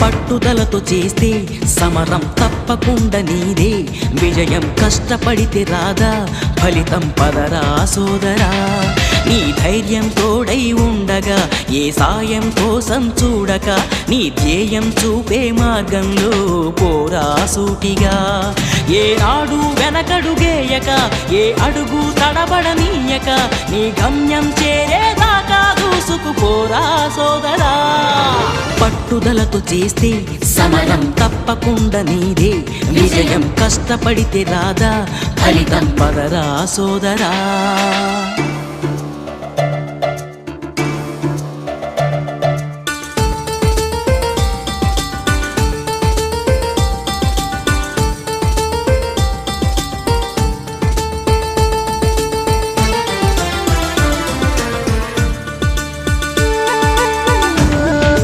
పట్టుదలతో చేస్తే సమరం తప్పకుండా నీదే, విజయం కష్టపడితే రాదా ఫలితం పదరా సోదరా. నీ ధైర్యం తోడై ఉండగా ఏ సాయం కోసం చూడక, నీ ధ్యేయం చూపే మార్గంలో పోరా సూటిగా. ఏ నాడు వెనకడుగేయక, ఏ అడుగు తడబడనీయక, నీ గమ్యం చేరేదాకా దూసుకుపోరా సోదరా. పట్టుదలతో చేస్తే సమరం తప్పకుండా నీదే, విజయం కష్టపడితే రాదా ఫలితం పదరా సోదరా.